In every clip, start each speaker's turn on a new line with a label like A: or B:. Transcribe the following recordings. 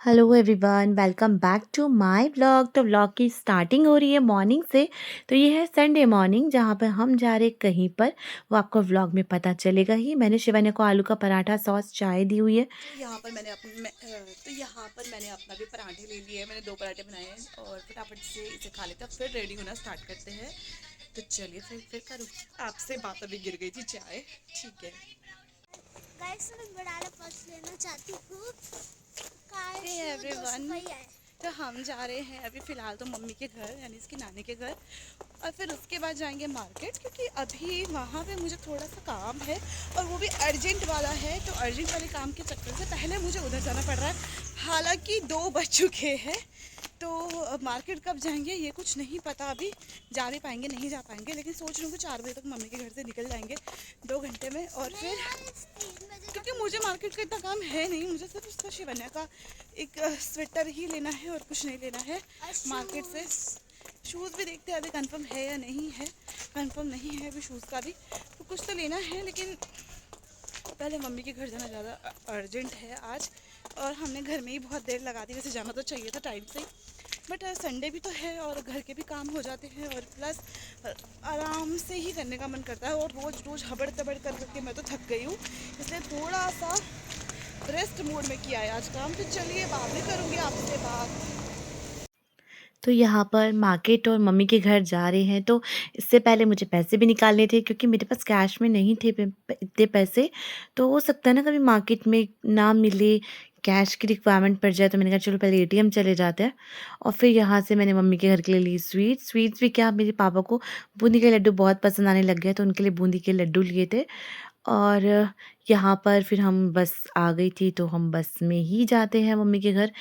A: Hello everyone, welcome back to my vlog. तो vlog की starting हो रही है मॉर्निंग से। तो ये है संडे मॉर्निंग जहाँ पर हम जा रहे कहीं पर, वो आपको व्लॉग में पता चलेगा ही। मैंने शिवानी को आलू का पराठा सॉस चाय दी हुई है।
B: तो यहाँ पर मैंने अपना भी पराठे ले लिए हैं। मैंने 2 पराठे बनाए हैं और फटाफट से इसे खा लेते हैं, फिर रेडी होना स्टार्ट करते हैं। तो चलिए फिर करूँ आपसे बात, अभी गिर गई थी चाय। ठीक है।
C: गाइस मैं बनाना फर्स्ट लेना चाहती हूँ।
B: हे
C: काश वो 200
B: एवरीवन,
C: रुपये आए।
B: तो हम जा रहे हैं अभी फ़िलहाल तो मम्मी के घर, यानी इसकी नानी के घर, और फिर उसके बाद जाएंगे मार्केट, क्योंकि अभी वहाँ पे मुझे थोड़ा सा काम है और वो भी अर्जेंट वाला है। तो अर्जेंट वाले काम के चक्कर से पहले मुझे उधर जाना पड़ रहा है। हालांकि 2 बज चुके हैं, तो मार्केट कब जाएंगे ये कुछ नहीं पता। अभी जा भी पाएंगे नहीं जा पाएंगे, लेकिन सोच रही हूँ कि 4 बजे तक मम्मी के घर से निकल जाएंगे 2 घंटे में। और
C: नहीं
B: फिर
C: यार, इस 3 बजे
B: क्योंकि
C: तक
B: मुझे मार्केट का इतना काम है नहीं, मुझे सिर्फ उसका शिवन्या का एक स्वेटर ही लेना है और कुछ नहीं लेना है मार्केट से। शूज़ भी देखते हैं अभी कंफर्म है या नहीं है। कंफर्म नहीं है अभी शूज़ का भी, तो कुछ तो लेना है, लेकिन पहले मम्मी के घर जाना ज़्यादा अर्जेंट है आज। और हमने घर में ही बहुत देर लगा दी, वैसे जाना तो चाहिए था टाइम से, बट संडे भी तो है और घर के भी काम हो जाते हैं, और प्लस आराम से ही करने का मन करता है। और रोज़ रोज़ हबड़ तबड़ कर करके मैं तो थक गई हूँ, इसलिए थोड़ा सा रेस्ट मोड में किया है आज काम। तो चलिए बाद में करूँगी आपसे बात।
A: तो यहाँ पर मार्केट और मम्मी के घर जा रहे हैं, तो इससे पहले मुझे पैसे भी निकालने थे क्योंकि मेरे पास कैश में नहीं थे इतने पैसे। तो हो सकता है ना कभी मार्केट में ना मिले, कैश की रिक्वायरमेंट पड़ जाए। तो मैंने कहा चलो पहले एटीएम चले जाते हैं। और फिर यहाँ से मैंने मम्मी के घर के लिए ली स्वीट्स भी क्या, मेरे पापा को बूंदी के लड्डू बहुत पसंद आने लग गए, तो उनके लिए बूंदी के लड्डू लिए थे। और यहाँ पर फिर हम बस आ गई थी, तो हम बस में ही जाते हैं मम्मी के घर,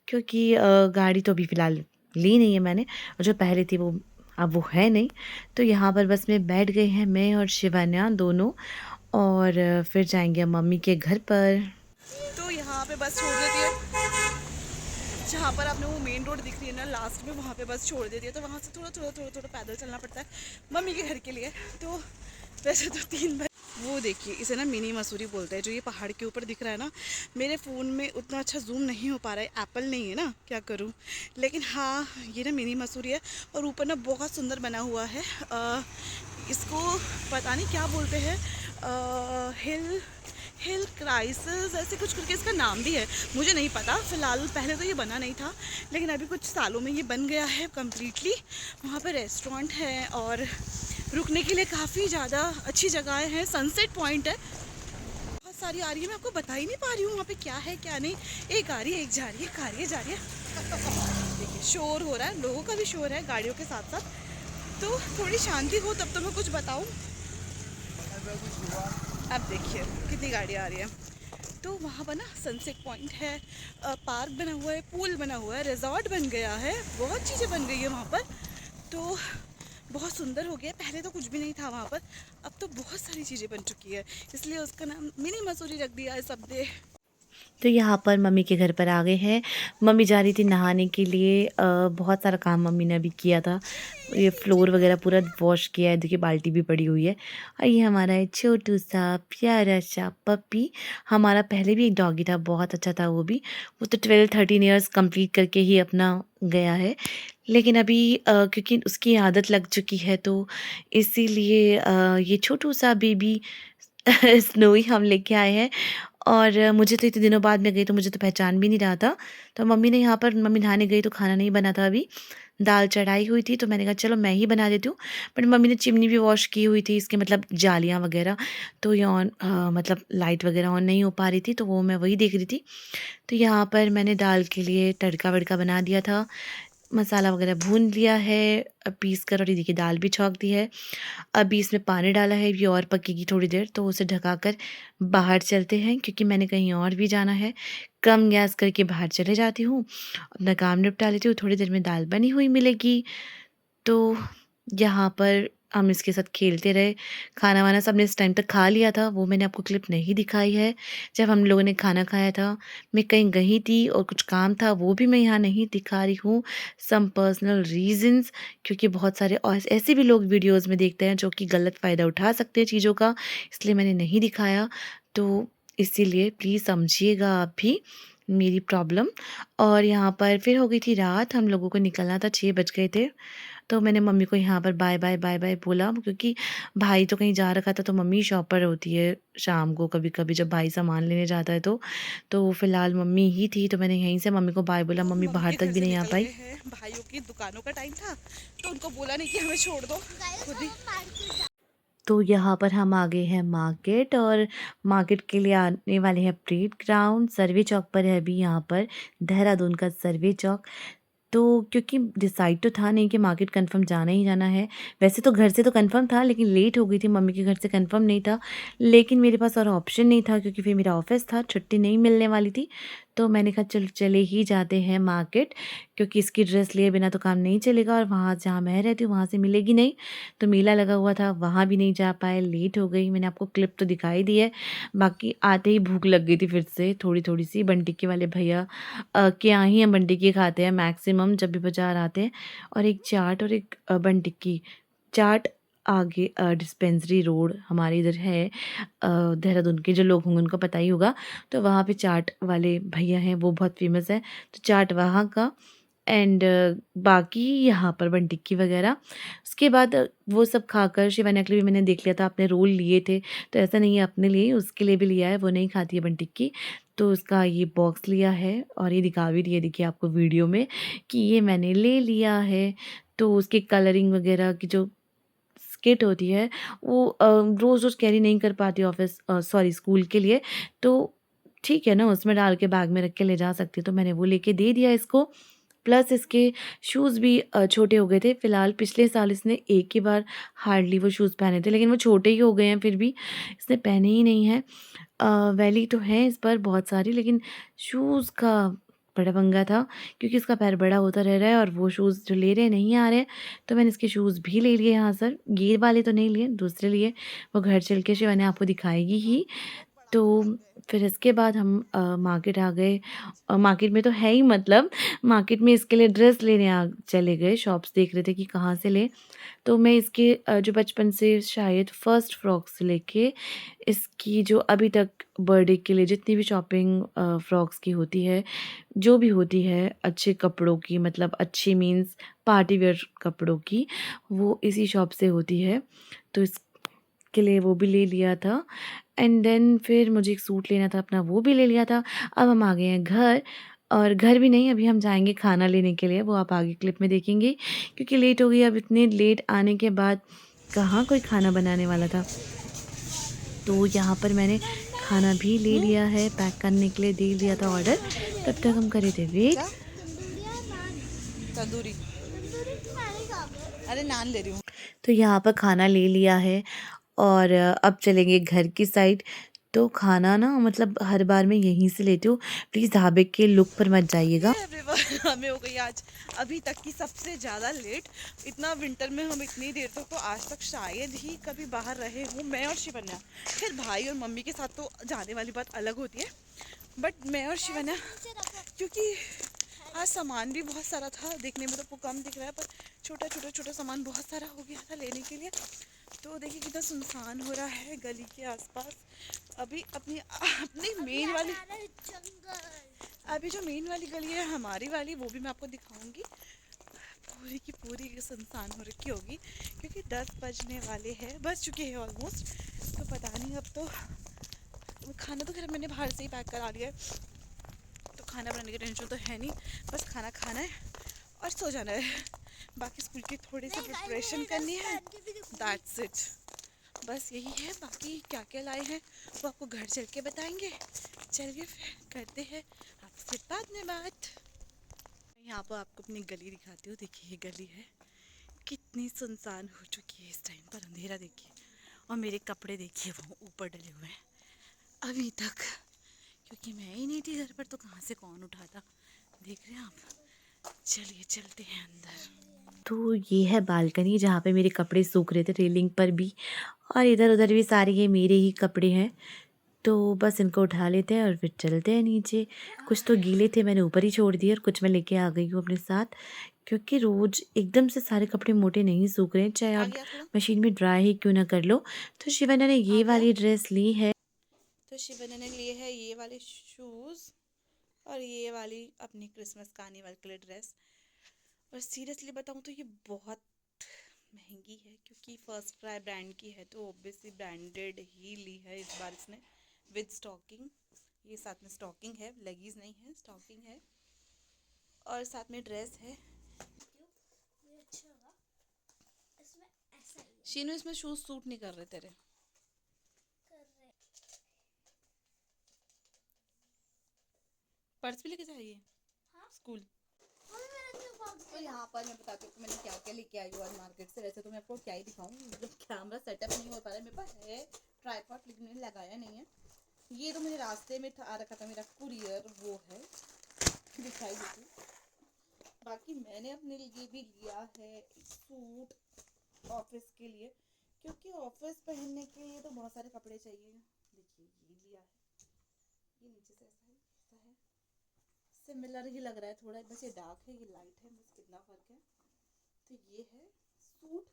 A: क्योंकि गाड़ी तो अभी फ़िलहाल ली नहीं है मैंने, और जो पहले थी वो अब वो है नहीं। तो यहाँ पर बस में बैठ गए हैं मैं और शिवान्या दोनों, और फिर जाएंगे हम मम्मी के घर पर।
B: तो यहाँ पे बस छोड़ देती है, जहाँ पर आपने वो मेन रोड दिख रही है ना लास्ट में, वहाँ पे बस छोड़ देती है। तो वहाँ से थोड़ा थोड़ा थोड़ा थोड़ा पैदल चलना पड़ता है मम्मी के घर के लिए। तो वैसे तो 3 बार वो देखिए, इसे ना मिनी मसूरी बोलते हैं, जो ये पहाड़ के ऊपर दिख रहा है ना। मेरे फ़ोन में उतना अच्छा जूम नहीं हो पा रहा है, एप्पल नहीं है ना, क्या करूँ। लेकिन हाँ, ये ना मिनी मसूरी है, और ऊपर ना बहुत सुंदर बना हुआ है। इसको पता नहीं क्या बोलते हैं, हिल हिल क्राइसिस ऐसे कुछ करके इसका नाम भी है, मुझे नहीं पता। फ़िलहाल पहले तो ये बना नहीं था, लेकिन अभी कुछ सालों में ये बन गया है कम्प्लीटली। वहाँ पर रेस्टोरेंट है और रुकने के लिए काफ़ी ज़्यादा अच्छी जगहें हैं। सनसेट पॉइंट है, बहुत सारी आ रही है, मैं आपको बता ही नहीं पा रही हूँ वहाँ पे क्या है क्या नहीं। एक आ रही है, एक जा रही है, एक आ रही है, जा रही है। देखिए शोर हो रहा है, लोगों का भी शोर है गाड़ियों के साथ साथ। तो थोड़ी शांति हो तब तो मैं कुछ बताऊँ। अब देखिए कितनी गाड़ी आ रही है। तो वहाँ पर ना सनसेट पॉइंट है, पार्क बना हुआ है, पूल बना हुआ है, रिजॉर्ट बन गया है, बहुत चीज़ें बन गई है वहाँ पर। तो बहुत सुंदर हो गया। पहले तो कुछ भी नहीं था वहाँ पर, अब तो बहुत सारी चीज़ें बन चुकी है, इसलिए उसका नाम मिनी मसूरी रख दिया है सब ने।
A: तो यहाँ पर मम्मी के घर पर आ गए हैं। मम्मी जा रही थी नहाने के लिए। बहुत सारा काम मम्मी ने अभी किया था, ये फ्लोर वगैरह पूरा वॉश किया है। देखिए बाल्टी भी पड़ी हुई है। और ये हमारा है छोटू सा प्यारा सा पपी। हमारा पहले भी एक डॉगी था, बहुत अच्छा था वो भी। वो तो 12-13 ईयर्स कंप्लीट करके ही अपना गया है। लेकिन अभी क्योंकि उसकी आदत लग चुकी है, तो इसीलिए ये छोटू सा बेबी स्नोई हम लेके आए हैं। और मुझे तो इतने दिनों बाद मैं गई, तो मुझे तो पहचान भी नहीं रहा था। तो मम्मी ने यहाँ पर, मम्मी नहाने गई तो खाना नहीं बना था अभी, दाल चढ़ाई हुई थी। तो मैंने कहा चलो मैं ही बना देती हूँ। बट मम्मी ने चिमनी भी वॉश की हुई थी, इसके मतलब जालियाँ वगैरह। तो ये ऑन मतलब लाइट वगैरह ऑन नहीं हो पा रही थी, तो वो मैं वही देख रही थी। तो यहाँ पर मैंने दाल के लिए तड़का वड़का बना दिया था, मसाला वगैरह भून लिया है पीस कर। और ये देखिए दाल भी छौंक दी है। अभी इसमें पानी डाला है, ये और पकेगी थोड़ी देर, तो उसे ढकाकर बाहर चलते हैं, क्योंकि मैंने कहीं और भी जाना है। कम गैस करके बाहर चले जाती हूँ, अपना काम निपटा लेती हूँ, थोड़ी देर में दाल बनी हुई मिलेगी। तो यहाँ पर हम इसके साथ खेलते रहे। खाना वाना सबने इस टाइम तक खा लिया था, वो मैंने आपको क्लिप नहीं दिखाई है। जब हम लोगों ने खाना खाया था, मैं कहीं गई थी और कुछ काम था, वो भी मैं यहाँ नहीं दिखा रही हूँ, सम पर्सनल रीजंस। क्योंकि बहुत सारे और ऐसे भी लोग वीडियोज़ में देखते हैं जो कि गलत फ़ायदा उठा सकते हैं चीज़ों का, इसलिए मैंने नहीं दिखाया। तो इसीलिए प्लीज़ समझिएगा आप भी। मेरी प्रॉब्लम। और यहाँ पर फिर हो गई थी रात, हम लोगों को निकलना था, 6 बज गए थे। तो मैंने मम्मी को यहाँ पर बाय बाय बाय बाय बोला, क्योंकि भाई तो कहीं जा रखा था, तो मम्मी शॉप पर होती है शाम को कभी-कभी जब भाई सामान लेने जाता है तो। तो फ़िलहाल मम्मी ही थी, तो मैंने यहीं से मम्मी को बाय बोला,
B: तो
A: मम्मी
B: मम्मी
A: बाहर
B: के
A: तक
B: घर
A: भी
B: से
A: नहीं आ
B: निकल
A: पाई।
B: गए हैं, भाइयों की दुकानों का टाइम था तो उनको बोला नहीं कि हमें छोड़ दो,
C: गाइस
B: खुद
C: अब
B: ही।
C: हम मार्केट जा।
A: तो यहाँ पर हम आ गए हैं मार्केट, और मार्केट के लिए आने वाले हैं परेड ग्राउंड। सर्वे चौक पर है अभी यहाँ पर, देहरादून का सर्वे चौक। तो क्योंकि डिसाइड तो था नहीं कि मार्केट कंफर्म जाना ही जाना है। वैसे तो घर से तो कंफर्म था, लेकिन लेट हो गई थी, मम्मी के घर से कंफर्म नहीं था। लेकिन मेरे पास और ऑप्शन नहीं था, क्योंकि फिर मेरा ऑफिस था, छुट्टी नहीं मिलने वाली थी। तो मैंने कहा चल चले ही जाते हैं मार्केट, क्योंकि इसकी ड्रेस लिए बिना तो काम नहीं चलेगा, और वहाँ जहाँ मैं रहती हूँ वहाँ से मिलेगी नहीं। तो मेला लगा हुआ था, वहाँ भी नहीं जा पाए, लेट हो गई। मैंने आपको क्लिप तो दिखाई दी है। बाकी आते ही भूख लग गई थी फिर से थोड़ी-थोड़ी सी। बंटिक्की वाले भैया के यहाँ ही हम बंटिक्की खाते हैं मैक्सिमम जब भी बाज़ार आते हैं। और एक चाट और एक बंटिक्की। चाट आगे डिस्पेंसरी रोड हमारे इधर है, देहरादून के जो लोग होंगे उनको पता ही होगा। तो वहाँ पे चाट वाले भैया हैं, वो बहुत फ़ेमस है। तो चाट वहाँ का, एंड बाकी यहाँ पर बन टिक्की वगैरह। उसके बाद वो सब खाकर शिवानी के लिए भी मैंने देख लिया था, आपने रोल लिए थे, तो ऐसा नहीं है अपने लिए, उसके लिए भी लिया है, वो नहीं खाती है बन टिक्की। तो उसका ये बॉक्स लिया है, और ये दिखा भी रही है, देखिए आपको वीडियो में, कि ये मैंने ले लिया है। तो उसकी कलरिंग वगैरह की जो किट होती है, वो रोज़-रोज़ कैरी नहीं कर पाती ऑफ़िस, सॉरी स्कूल के लिए। तो ठीक है ना, उसमें डाल के बैग में रख के ले जा सकती है, तो मैंने वो लेके दे दिया इसको। प्लस इसके शूज़ भी छोटे हो गए थे। फ़िलहाल पिछले साल इसने एक ही बार हार्डली वो शूज़ पहने थे, लेकिन वो छोटे ही हो गए हैं फिर भी, इसने पहने ही नहीं हैं। वैली तो हैं इस पर बहुत सारी, लेकिन शूज़ का बड़ा पंगा था, क्योंकि इसका पैर बड़ा होता रह रहा है, और वो शूज़ जो ले रहे हैं नहीं आ रहे हैं। तो मैंने इसके शूज़ भी ले लिए यहाँ सर, ये वाले तो नहीं लिए, दूसरे लिए। वो घर चल के शिवानी आपको दिखाएगी ही। तो फिर इसके बाद हम मार्केट आ गए। मार्केट में तो है ही, मतलब मार्केट में इसके लिए ड्रेस लेने चले गए, शॉप्स देख रहे थे कि कहाँ से लें। तो मैं इसके जो बचपन से शायद फर्स्ट फ्रॉक से लेके इसकी जो अभी तक बर्थडे के लिए जितनी भी शॉपिंग फ्रॉक्स की होती है, जो भी होती है अच्छे कपड़ों की, मतलब अच्छी मीन्स पार्टी वेयर कपड़ों की, वो इसी शॉप से होती है। तो इसके लिए वो भी ले लिया था, एंड देन फिर मुझे एक सूट लेना था अपना, वो भी ले लिया था। अब हम आ गए हैं घर, और घर भी नहीं, अभी हम जाएँगे खाना लेने के लिए, वो आप आगे क्लिप में देखेंगे, क्योंकि लेट हो गई। अब इतने लेट आने के बाद कहाँ कोई खाना बनाने वाला था। तो यहाँ पर मैंने खाना भी ले लिया है, पैक करने के लिए दे दिया था ऑर्डर। तब तक हम कर रहे थे वेट।
B: क्या?
C: तंदूरी या नान?
B: तंदूरी।
C: तंदूरी तो मैं नहीं खाऊंगा।
B: अरे नान ले रही हूँ।
A: तो यहाँ पर खाना ले लिया है, और अब चलेंगे घर की साइड। तो खाना ना, मतलब हर बार मैं यहीं से लेती हूँ, प्लीज़ ढाबे के लुक पर मत जाइएगा।
B: एवरीवन हमें हो गई आज अभी तक की सबसे ज़्यादा लेट। इतना विंटर में हम इतनी देर तक तो आज तक शायद ही कभी बाहर रहे हूँ, मैं और शिवन्या। फिर भाई और मम्मी के साथ तो जाने वाली बात अलग होती है, बट मैं और शिवन्या,
C: नीचे रखो।
B: क्योंकि आज सामान भी बहुत सारा था, देखने में तो वो कम दिख रहा है, पर छोटा सामान बहुत सारा हो गया था लेने के लिए। तो देखिए कितना सुनसान हो रहा है गली के आसपास। अभी अपनी अपनी मेन वाली,
C: जंगल।
B: अभी जो मेन वाली गली है हमारी वाली, वो भी मैं आपको दिखाऊंगी। पूरी की पूरी सुनसान हो रखी होगी, क्योंकि 10 बजने वाले हैं, बज चुके हैं ऑलमोस्ट। तो पता नहीं, अब तो खाना तो खैर मैंने बाहर से ही पैक करा लिया है, तो खाना बनाने की टेंशन तो है नहीं, बस खाना खाना है और सो जाना है। बाकी स्कूल की थोड़ी सी प्रिपरेशन करनी है, दैट्स इट, बस यही है। बाकी क्या क्या लाए हैं वो आपको घर चल के बताएंगे। चलिए फिर करते हैं आपसे बाद में बात। यहाँ पर आपको अपनी गली दिखाती हूँ, देखिए ये गली है, कितनी सुनसान हो चुकी है इस टाइम पर, अंधेरा देखिए, और मेरे कपड़े देखिए वो ऊपर डले हुए हैं अभी तक, क्योंकि मैं ही नहीं थी घर पर, तो कहाँ से कौन उठाता, देख रहे हैं आप। चलिए चलते हैं अंदर।
A: तो ये है बालकनी, जहाँ पे मेरे कपड़े सूख रहे थे, रेलिंग पर भी, और इधर-उधर भी सारे ये मेरे ही कपड़े हैं। तो बस इनको उठा लेते हैं और फिर चलते हैं नीचे। कुछ तो गीले थे, मैंने ऊपर ही छोड़ दिए, और कुछ मैं लेके आ गई हूँ अपने साथ, क्योंकि रोज़ एकदम से सारे कपड़े मोटे नहीं सूख रहे हैं, चाहे
B: आ
A: आप
B: गया थोड़ा,
A: मशीन में ड्राई ही क्यों ना कर लो। तो शिवानी ने
B: आ
A: ये
B: गया।
A: वाली ड्रेस ली है।
B: तो शिवन्या ने लिए है ये वाले शूज़, और ये वाली अपनी क्रिसमस कार्निवल के लिए ड्रेस। और सीरियसली बताऊँ तो ये बहुत महंगी है, क्योंकि फर्स्ट क्राई ब्रांड की है तो ऑब्वियसली ब्रांडेड ही ली है इस बार इसने, विद स्टॉकिंग। ये साथ में स्टॉकिंग है, लेगीज नहीं है, स्टॉकिंग है और साथ में ड्रेस है।
C: ये अच्छा होगा, इसमें ऐसा ही है
B: शीनू इसमें शूज सूट नहीं कर रहे तेरे।
C: कर रहे।
B: पर्स भी लेके जाइए
C: हाँ
B: स्कूल।
C: मम्मी मैंने क्यों बात
B: तो यहाँ पर मैं बताती हूँ कि मैंने क्या क्या लेके आई हूँ आज मार्केट से। वैसे तो मैं आपको क्या ही दिखाऊँ, मतलब कैमरा सेटअप नहीं हो पा रहा है मेरे पास है ट्राइपॉड, लेकिन मैंने लगाया नहीं है। ये तो मेरे रास्ते में आ रखा था मेरा कुरियर, वो है दिखाई देती। बाकी मैंने अपने लिए भी लिया है एक सूट ऑफिस के लिए, क्योंकि ऑफिस पहनने के लिए तो बहुत सारे कपड़े चाहिए। देखिए ये लिया है, ये नीचे से ऐसा है, सिमिलर ही लग रहा है थोड़ा, बस ये डार्क है ये लाइट है, बस कितना फर्क है। तो ये है सूट,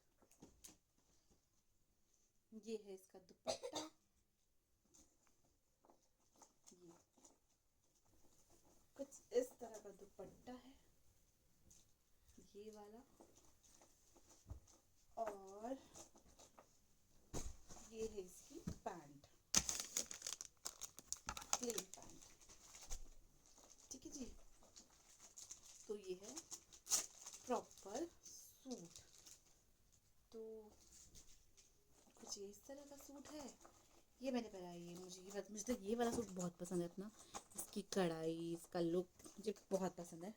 B: ये है इसका दुपट्टा, ये कुछ इस तरह का दुपट्टा है ये वाला, और ये है इसकी पैंट, प्लेन पैंट, ठीक है जी। तो ये है प्रॉपर सूट। तो कुछ इस तरह का सूट है, ये मैंने पहना है। ये मुझे तो ये वाला सूट बहुत पसंद है अपना, इसकी कढ़ाई, इसका लुक मुझे बहुत पसंद है।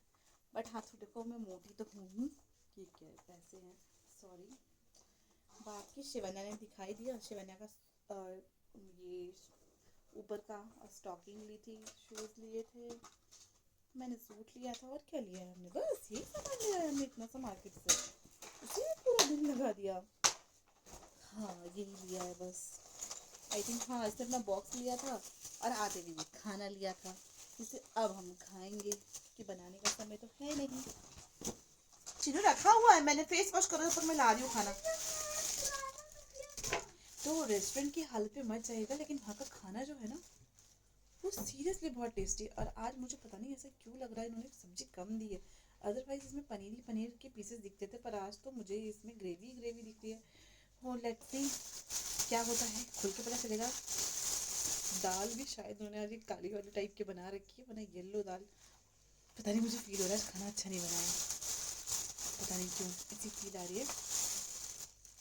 B: बट हाँ थोड़े को मैं मोटी तो हूँ, ये क्या है पैसे हैं, सॉरी। बाकी शिवन्या ने दिखाई दिया, शिवन्या का ये ऊपर का स्टॉकिंग ली थी, शूज़ लिए थे, मैंने सूट लिया था, और क्या लिया है हमने, बस यही सामान लिया है हमने इतना सा मार्केट से, उसी में पूरा दिन लगा दिया। हाँ यही लिया है बस, आई थिंक। हाँ इससे अपना बॉक्स लिया था और आते हुए खाना लिया था, जिसे अब हम खाएंगे कि बनाने का समय तो है नहीं। चिन्नू रखा हुआ है, मैंने फेस वॉश करा पर मैं ला रही हूँ खाना। तो रेस्टोरेंट की हालत पे मत जाइएगा, लेकिन वहाँ का खाना जो है ना वो सीरियसली बहुत टेस्टी। और आज मुझे पता नहीं ऐसा क्यों लग रहा है, इन्होंने सब्जी कम दी है, अदरवाइज इसमें पनीर ही पनीर के पीसेस दिखते थे, पर आज तो मुझे इसमें ग्रेवी ग्रेवी दिख रही है। और लेट्स सी क्या होता है, खुल के पता चलेगा। दाल भी शायद उन्होंने आज एक काली वाली टाइप की बना रखी है, वरना येलो दाल, पता नहीं, मुझे फील हो रहा है खाना अच्छा नहीं बना है, पता नहीं क्यों ऐसी फील आ रही है।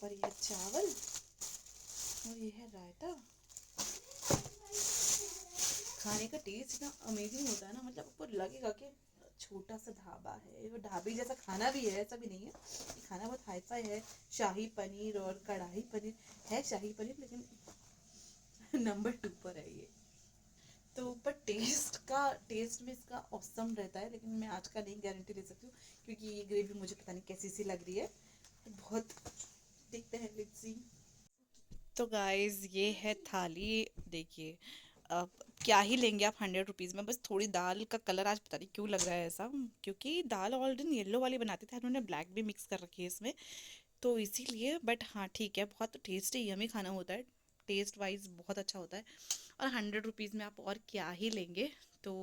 B: और ये चावल और ये है रायता। खाने का टेस्ट इतना अमेजिंग होता है ना, मतलब आपको लगेगा कि छोटा सा ढाबा है, वो ढाबे जैसा खाना भी है, ऐसा भी नहीं है। ये खाना बहुत हाई फाई है, शाही पनीर और कढ़ाई पनीर है, शाही पनीर लेकिन नंबर 2 पर है ये। तो पर टेस्ट में इसका औसम रहता है, लेकिन मैं आज का नहीं गारंटी दे सकती हूँ, क्योंकि ये ग्रेवी मुझे पता नहीं कैसी सी लग रही है, तो बहुत देखते हैं, लेट्स सी। तो गाइस ये है थाली, देखिए अब क्या ही लेंगे आप 100 रुपीज़ में, बस थोड़ी दाल का कलर आज पता नहीं क्यों लग रहा है ऐसा, क्योंकि दाल ऑलरेडी येलो वाली बनाते थे, उन्होंने ब्लैक भी मिक्स कर रखी है इसमें, तो इसीलिए। बट हाँ ठीक है, बहुत टेस्टी यमी खाना होता है, टेस्ट वाइज बहुत अच्छा होता है। और 100 रुपीज़ में आप और क्या ही लेंगे। तो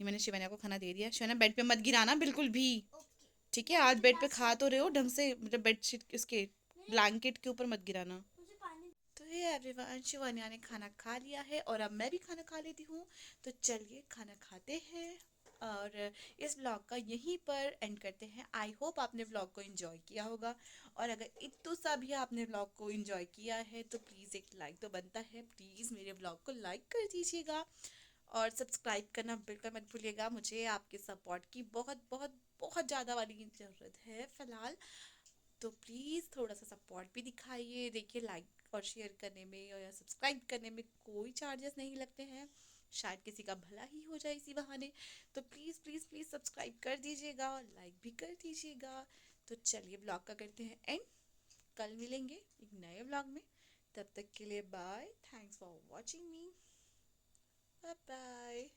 B: ये मैंने शिवन्या को खाना दे दिया। शिवन्या बेड पे मत गिराना बिल्कुल भी,
C: ओके।
B: ठीक है, आज बेड पे खा तो रहे हो ढंग से, मतलब बेडशीट इसके ब्लैंकेट के ऊपर मत गिराना।
C: मुझे पानी।
B: तो ये एवरीवन, शिवन्या ने खाना खा लिया है और अब मैं भी खाना खा लेती हूँ। तो चलिए खाना खाते हैं और इस व्लॉग का यहीं पर एंड करते हैं। आई होप आपने व्लॉग को एंजॉय किया होगा, और अगर इतना सा भी आपने व्लॉग को एंजॉय किया है तो प्लीज़ एक लाइक तो बनता है, प्लीज़ मेरे व्लॉग को लाइक कर दीजिएगा और सब्सक्राइब करना बिल्कुल मत भूलिएगा। मुझे आपके सपोर्ट की बहुत बहुत बहुत ज़्यादा वाली ज़रूरत है फ़िलहाल, तो प्लीज़ थोड़ा सा सपोर्ट भी दिखाइए। देखिए लाइक और शेयर करने में और या सब्सक्राइब करने में कोई चार्जेस नहीं लगते हैं, शायद किसी का भला ही हो जाए इसी बहाने। तो प्लीज़ प्लीज़ प्लीज़ सब्सक्राइब कर दीजिएगा और लाइक भी कर दीजिएगा। तो चलिए ब्लॉग का करते हैं एंड, कल मिलेंगे एक नए ब्लॉग में, तब तक के लिए bye, thanks for watching me, bye bye.